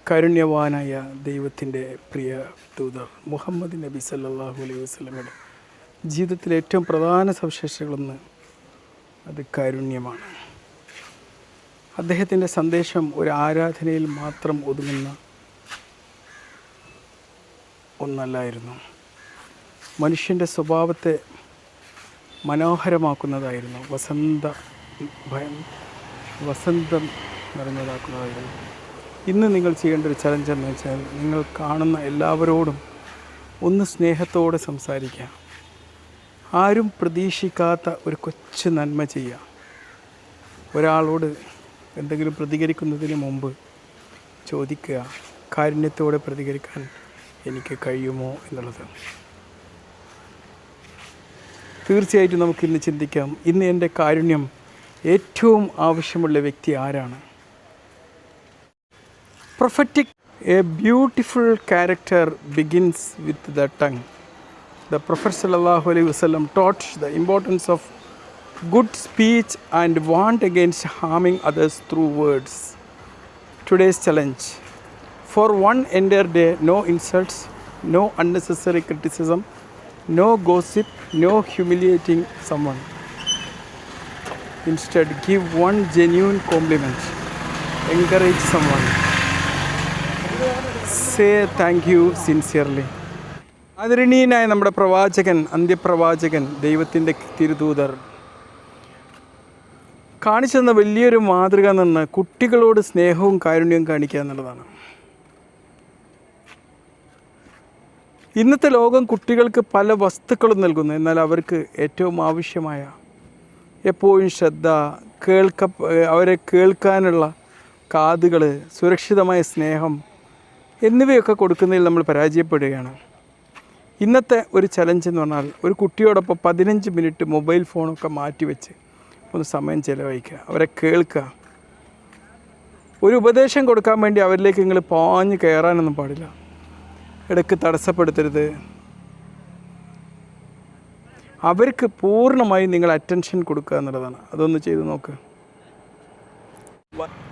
കാരുണ്യവാനായ ദൈവത്തിൻ്റെ പ്രിയ ദൂതർ മുഹമ്മദ് നബി സല്ലല്ലാഹു അലൈഹി വസല്ലമയുടെ ജീവിതത്തിലെ ഏറ്റവും പ്രധാന സവിശേഷതകളൊന്ന് അത് കാരുണ്യമാണ്. അദ്ദേഹത്തിൻ്റെ സന്ദേശം ഒരു ആരാധനയിൽ മാത്രം ഒതുങ്ങുന്ന ഒന്നല്ലായിരുന്നു. മനുഷ്യൻ്റെ സ്വഭാവത്തെ മനോഹരമാക്കുന്നതായിരുന്നു. വസന്തം നിറഞ്ഞതാക്കുന്നതായിരുന്നു. ഇന്ന് നിങ്ങൾ ചെയ്യേണ്ട ഒരു ചലഞ്ച് എന്ന് വെച്ചാൽ, നിങ്ങൾ കാണുന്ന എല്ലാവരോടും ഒന്ന് സ്നേഹത്തോടെ സംസാരിക്കുക. ആരും പ്രതീക്ഷിക്കാത്ത ഒരു കൊച്ചു നന്മ ചെയ്യുക. ഒരാളോട് എന്തെങ്കിലും പ്രതികരിക്കുന്നതിന് മുമ്പ് ചോദിക്കുക, കാരുണ്യത്തോടെ പ്രതികരിക്കാൻ എനിക്ക് കഴിയുമോ എന്നുള്ളത്. തീർച്ചയായിട്ടും നമുക്കിന്ന് ചിന്തിക്കാം, ഇന്ന് എൻ്റെ കാരുണ്യം ഏറ്റവും ആവശ്യമുള്ള വ്യക്തി ആരാണ്? Prophetic, a beautiful character begins with the tongue. The Prophet sallallahu alaihi wasallam taught the importance of good speech and warned against harming others through words. Today's challenge: for one entire day, no insults, no unnecessary criticism, no gossip, no humiliating someone. Instead, give one genuine compliment, encourage someone, say thank you sincerely. ആദരണീയനായ നമ്മുടെ പ്രവാചകൻ, അന്ത്യപ്രവാചകൻ, ദൈവത്തിൻ്റെ തിരുദൂതർ കാണിച്ചു തന്ന വലിയൊരു മാതൃക നിന്ന് കുട്ടികളോട് സ്നേഹവും കാരുണ്യവും കാണിക്കുക എന്നുള്ളതാണ്. ഇന്നത്തെ ലോകം കുട്ടികൾക്ക് പല വസ്തുക്കളും നൽകുന്നു. എന്നാൽ അവർക്ക് ഏറ്റവും ആവശ്യമായ എപ്പോഴും ശ്രദ്ധ, അവരെ കേൾക്കാനുള്ള കാതുകൾ, സുരക്ഷിതമായ സ്നേഹം എന്നിവയൊക്കെ കൊടുക്കുന്നതിൽ നമ്മൾ പരാജയപ്പെടുകയാണ്. ഇന്നത്തെ ഒരു ചലഞ്ച് എന്ന് പറഞ്ഞാൽ, ഒരു കുട്ടിയോടൊപ്പം 15 മിനിറ്റ് മൊബൈൽ ഫോണൊക്കെ മാറ്റിവെച്ച് ഒന്ന് സമയം ചിലവഴിക്കുക, അവരെ കേൾക്കുക. ഒരു ഉപദേശം കൊടുക്കാൻ വേണ്ടി അവരിലേക്ക് നിങ്ങൾ പാഞ്ഞ് കയറാനൊന്നും പാടില്ല. ഇടയ്ക്ക് തടസ്സപ്പെടുത്തരുത്. അവർക്ക് പൂർണ്ണമായി നിങ്ങൾ അറ്റൻഷൻ കൊടുക്കുക എന്നുള്ളതാണ്. അതൊന്ന് ചെയ്ത് നോക്ക്.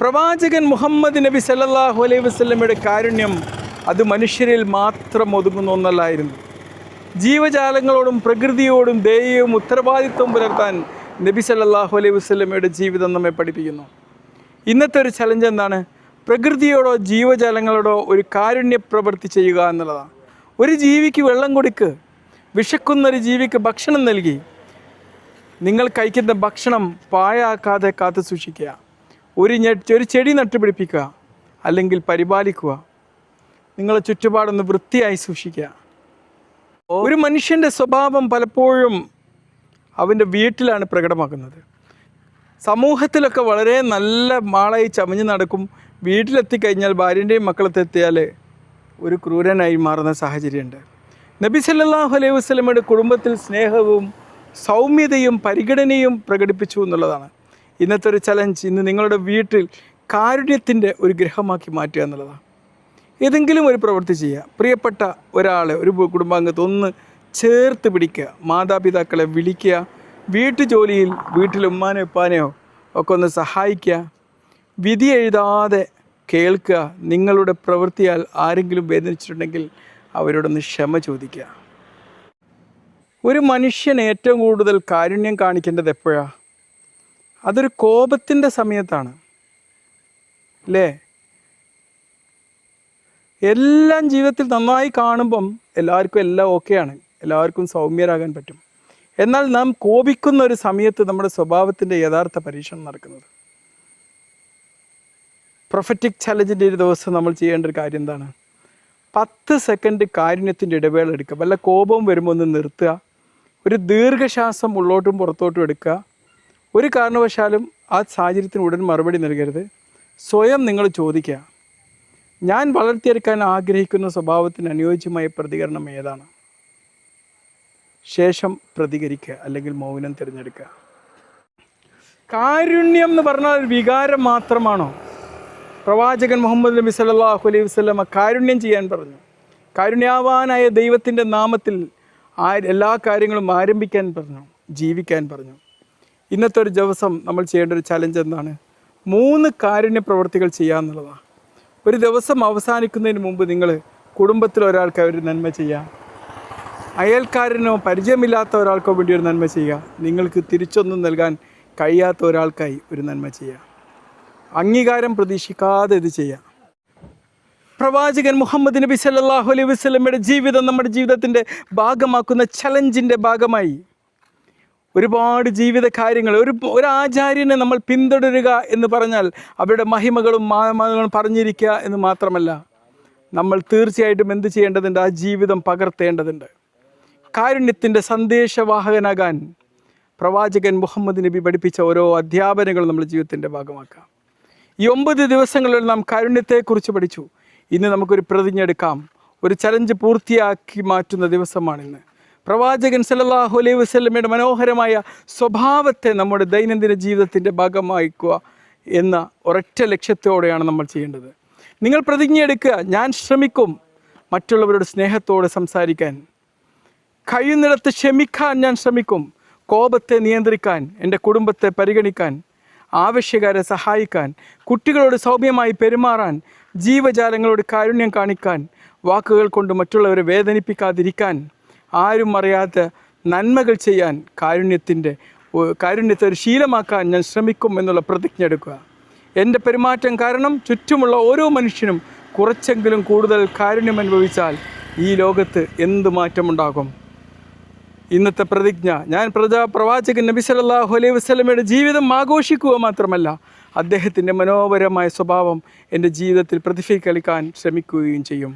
പ്രവാചകൻ മുഹമ്മദ് നബി സല്ലല്ലാഹു അലൈഹി വസല്ലമയുടെ കാരുണ്യം അത് മനുഷ്യരിൽ മാത്രം ഒതുങ്ങുന്ന ഒന്നല്ലായിരുന്നു. ജീവജാലങ്ങളോടും പ്രകൃതിയോടും ദയയും ഉത്തരവാദിത്വം പുലർത്താൻ നബി സല്ലല്ലാഹു അലൈഹി വസല്ലമയുടെ ജീവിതം നമ്മെ പഠിപ്പിക്കുന്നു. ഇന്നത്തെ ഒരു ചലഞ്ച് എന്താണ്? പ്രകൃതിയോടോ ജീവജാലങ്ങളോടോ ഒരു കാരുണ്യ പ്രവൃത്തി ചെയ്യുക എന്നുള്ളതാണ്. ഒരു ജീവിക്ക് വെള്ളം കൊടുക്ക്, വിശക്കുന്നൊരു ജീവിക്ക് ഭക്ഷണം നൽകി. നിങ്ങൾ കഴിക്കുന്ന ഭക്ഷണം പാഴാക്കാതെ കാത്തു സൂക്ഷിക്കുക. ഒരു ചെടി നട്ടുപിടിപ്പിക്കുക, അല്ലെങ്കിൽ പരിപാലിക്കുക. നിങ്ങളെ ചുറ്റുപാടൊന്ന് വൃത്തിയായി സൂക്ഷിക്കുക. ഒരു മനുഷ്യൻ്റെ സ്വഭാവം പലപ്പോഴും അവൻ്റെ വീട്ടിലാണ് പ്രകടമാക്കുന്നത്. സമൂഹത്തിലൊക്കെ വളരെ നല്ല മാളായി ചമഞ്ഞ് നടക്കും. വീട്ടിലെത്തിക്കഴിഞ്ഞാൽ, ഭാര്യൻ്റെയും മക്കളത്തെത്തിയാൽ ഒരു ക്രൂരനായി മാറുന്ന സാഹചര്യമുണ്ട്. നബി സല്ലല്ലാഹു അലൈഹി വസല്ലമയുടെ കുടുംബത്തിൽ സ്നേഹവും സൗമ്യതയും പരിഗണനയും പ്രകടിപ്പിച്ചു എന്നുള്ളതാണ് ഇന്നത്തെ ഒരു ചലഞ്ച്. ഇന്ന് നിങ്ങളുടെ വീട്ടിൽ കാരുണ്യത്തിൻ്റെ ഒരു ഗൃഹമാക്കി മാറ്റുക എന്നുള്ളതാണ്. ഏതെങ്കിലും ഒരു പ്രവൃത്തി ചെയ്യുക. പ്രിയപ്പെട്ട ഒരാളെ, ഒരു കുടുംബാംഗത്തെ ഒന്ന് ചേർത്ത് പിടിക്കുക. മാതാപിതാക്കളെ വിളിക്കുക. വീട്ടുജോലിയിൽ വീട്ടിൽ ഉമ്മാനോ ഉപ്പാനെയോ ഒക്കെ ഒന്ന് സഹായിക്കുക. വിധി എഴുതാതെ കേൾക്കുക. നിങ്ങളുടെ പ്രവൃത്തിയാൽ ആരെങ്കിലും വേദനിച്ചിട്ടുണ്ടെങ്കിൽ അവരോടൊന്ന് ക്ഷമ ചോദിക്കുക. ഒരു മനുഷ്യൻ ഏറ്റവും കൂടുതൽ കാരുണ്യം കാണിക്കേണ്ടത് എപ്പോഴാണ്? അതൊരു കോപത്തിൻ്റെ സമയത്താണ്, അല്ലേ? എല്ലാം ജീവിതത്തിൽ നന്നായി കാണുമ്പം എല്ലാവർക്കും എല്ലാം ഓക്കെയാണ്, എല്ലാവർക്കും സൗമ്യരാകാൻ പറ്റും. എന്നാൽ നാം കോപിക്കുന്ന ഒരു സമയത്ത് നമ്മുടെ സ്വഭാവത്തിൻ്റെ യഥാർത്ഥ പരീക്ഷണം നടക്കുന്നത്. പ്രൊഫറ്റിക് ചലഞ്ചിൻ്റെ ഒരു ദിവസം നമ്മൾ ചെയ്യേണ്ട ഒരു കാര്യം എന്താണ്? 10 സെക്കൻഡ് കാരുണ്യത്തിൻ്റെ ഇടവേള എടുക്കുക. വല്ല കോപവും വരുമ്പോൾ ഒന്ന് നിർത്തുക. ഒരു ദീർഘശ്വാസം ഉള്ളോട്ടും പുറത്തോട്ടും എടുക്കുക. ഒരു കാരണവശാലും ആ സാഹചര്യത്തിന് ഉടൻ മറുപടി നൽകരുത്. സ്വയം നിങ്ങൾ ചോദിക്കുക, ഞാൻ വളർത്തിയെടുക്കാൻ ആഗ്രഹിക്കുന്ന സ്വഭാവത്തിന് അനുയോജ്യമായ പ്രതികരണം ഏതാണ്? ശേഷം പ്രതികരിക്കുക, അല്ലെങ്കിൽ മൗനം തിരഞ്ഞെടുക്കുക. കാരുണ്യം എന്ന് പറഞ്ഞാൽ ഒരു വികാരം മാത്രമാണോ? പ്രവാചകൻ മുഹമ്മദ് നബി സല്ലല്ലാഹു അലൈഹി വസല്ലമ കാരുണ്യം ചെയ്യാൻ പറഞ്ഞു. കാരുണ്യവാനായ ദൈവത്തിൻ്റെ നാമത്തിൽ എല്ലാ കാര്യങ്ങളും ആരംഭിക്കാൻ പറഞ്ഞു, ജീവിക്കാൻ പറഞ്ഞു. ഇന്നത്തെ ഒരു ദിവസം നമ്മൾ ചെയ്യേണ്ട ഒരു ചലഞ്ച് എന്താണ്? 3 കാരുണ്യ പ്രവൃത്തികൾ ചെയ്യുക എന്നുള്ളതാണ്. ഒരു ദിവസം അവസാനിക്കുന്നതിന് മുമ്പ് നിങ്ങൾ കുടുംബത്തിൽ ഒരാൾക്ക് ഒരു നന്മ ചെയ്യുക, അയൽക്കാരനോ പരിചയമില്ലാത്ത ഒരാൾക്കോ വേണ്ടി ഒരു നന്മ ചെയ്യുക, നിങ്ങൾക്ക് തിരിച്ചൊന്നും നൽകാൻ കഴിയാത്ത ഒരാൾക്കായി ഒരു നന്മ ചെയ്യുക. അംഗീകാരം പ്രതീക്ഷിക്കാതെ ഇത് ചെയ്യുക. പ്രവാചകൻ മുഹമ്മദ് നബി സല്ലല്ലാഹു അലൈഹി വസല്ലമയുടെ ജീവിതം നമ്മുടെ ജീവിതത്തിൻ്റെ ഭാഗമാക്കുന്ന ചലഞ്ചിൻ്റെ ഭാഗമായി ഒരുപാട് ജീവിത കാര്യങ്ങൾ, ഒരു ആചാര്യനെ നമ്മൾ പിന്തുടരുക എന്ന് പറഞ്ഞാൽ അവരുടെ മഹിമകളും മാനങ്ങളും പറഞ്ഞിരിക്കുക എന്ന് മാത്രമല്ല, നമ്മൾ തീർച്ചയായിട്ടും എന്ത് ചെയ്യേണ്ടതുണ്ട്? ആ ജീവിതം പകർത്തേണ്ടതുണ്ട്. കാരുണ്യത്തിൻ്റെ സന്ദേശവാഹകനാകാൻ പ്രവാചകൻ മുഹമ്മദ് നബി പഠിപ്പിച്ച ഓരോ അധ്യാപനങ്ങളും നമ്മുടെ ജീവിതത്തിൻ്റെ ഭാഗമാക്കാം. ഈ 9 ദിവസങ്ങളിൽ നാം കാരുണ്യത്തെക്കുറിച്ച് പഠിച്ചു. ഇന്ന് നമുക്കൊരു പ്രതിജ്ഞ എടുക്കാം. ഒരു ചലഞ്ച് പൂർത്തിയാക്കി മാറ്റുന്ന ദിവസമാണിന്ന്. പ്രവാചകൻ സല്ലല്ലാഹു അലൈഹി വസല്ലമയുടെ മനോഹരമായ സ്വഭാവത്തെ നമ്മുടെ ദൈനംദിന ജീവിതത്തിൻ്റെ ഭാഗമാക്കുക എന്ന ഒരൊറ്റ ലക്ഷ്യത്തോടെയാണ് നമ്മൾ ചെയ്യേണ്ടത്. നിങ്ങൾ പ്രതിജ്ഞ എടുക്കുക, ഞാൻ ശ്രമിക്കും മറ്റുള്ളവരുടെ സ്നേഹത്തോടെ സംസാരിക്കാൻ, കഴിയുന്നിടത്ത് ക്ഷമിക്കാൻ ഞാൻ ശ്രമിക്കും, കോപത്തെ നിയന്ത്രിക്കാൻ, എൻ്റെ കുടുംബത്തെ പരിഗണിക്കാൻ, ആവശ്യക്കാരെ സഹായിക്കാൻ, കുട്ടികളോട് സൗമ്യമായി പെരുമാറാൻ, ജീവജാലങ്ങളോട് കാരുണ്യം കാണിക്കാൻ, വാക്കുകൾ കൊണ്ട് മറ്റുള്ളവരെ വേദനിപ്പിക്കാതിരിക്കാൻ, ആരും അറിയാത്ത നന്മകൾ ചെയ്യാൻ, കാരുണ്യത്തെ ഒരു ശീലമാക്കാൻ ഞാൻ ശ്രമിക്കും എന്നുള്ള പ്രതിജ്ഞ എടുക്കുക. എൻ്റെ പെരുമാറ്റം കാരണം ചുറ്റുമുള്ള ഓരോ മനുഷ്യനും കുറച്ചെങ്കിലും കൂടുതൽ കാരുണ്യം അനുഭവിച്ചാൽ ഈ ലോകത്ത് എന്ത് മാറ്റമുണ്ടാകും? ഇന്നത്തെ പ്രതിജ്ഞ, ഞാൻ പ്രവാചകൻ നബി സല്ലല്ലാഹു അലൈഹി വസല്ലമയുടെ ജീവിതം ആഘോഷിക്കുക മാത്രമല്ല, അദ്ദേഹത്തിൻ്റെ മനോഹരമായ സ്വഭാവം എൻ്റെ ജീവിതത്തിൽ പ്രതിഫലിക്കാൻ ശ്രമിക്കുകയും ചെയ്യും.